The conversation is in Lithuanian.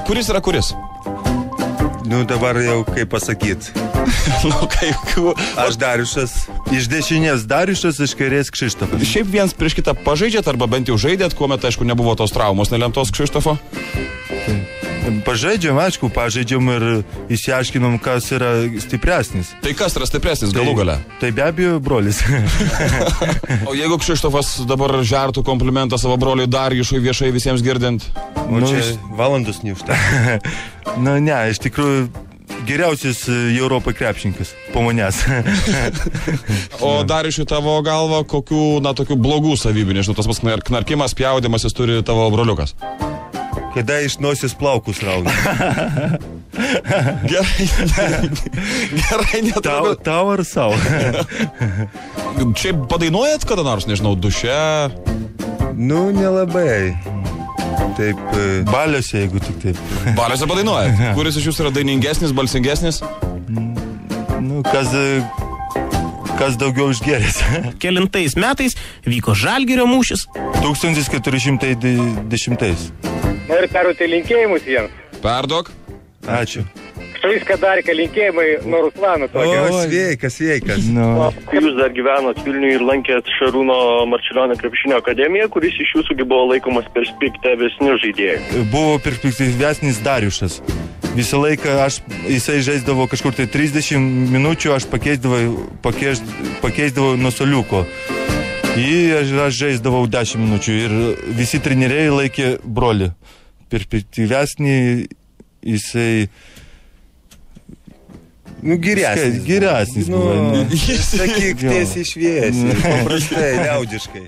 Kuris yra kuris? Nu, dabar jau kaip pasakyt. Aš Dariušas. Iš dešinės Dariušas, iš kairės Kšištofas. Šiaip viens prieš kitą pažaidžiat arba bent jau žaidėt, kuomet, aišku, nebuvo tos traumos nelemtos Kšištofo? Pažaidžiam, aišku, pažaidžiam ir išsiaiškinom, kas yra stipresnis. Tai kas yra stipresnis galų gale? Tai be abejo brolis. O jeigu Kšištofas dabar žertų komplimentą savo broliui Darjušui viešai visiems girdint? O čia valandus neužta. Nu ne, iš tikrųjų geriausias Europai krepšininkas po manęs. O Darjušui tavo galva kokių, tokių blogų savybių, nežinau, tas pats knarkimas, pjaudimas jis turi tavo broliukas? Kada iš nosies plaukus rauna. Gerai, netraukiu. Tau ar savo? Šiaip padainuojat kada nors, nežinau, duše? Nu, nelabai. Taip, baliuose, jeigu tik taip. Baliuose padainuojat? Kuris iš jūsų yra dainingesnis, balsingesnis? Nu, kas daugiau išgerės. Kelintais metais vyko Žalgirio mūšis. 1410. Noriu perduoti linkėjimus jiems. Perduok. Ačiū. Šaiska Darika, linkėjimai nuo Ruslano. O, sveikas. No. Jūs dar gyvenot Vilniuje ir lankėt Šarūno Marčiulionio krepšinio akademiją, kuris iš jūsų buvo laikomas perspektyvesniu žaidėju. Buvo perspektyvesnis Dariušas. Visą laiką jisai žaisdavo kažkur tai 30 minučių, aš pakeisdavau nuo soliuko. Aš žaisdavau 10 minučių ir visi treneriai laikė brolį. Perspektyvesnį jisai... Nu, geresnis. Sakyk tiesiai šviesiai, paprastai, liaudiškai.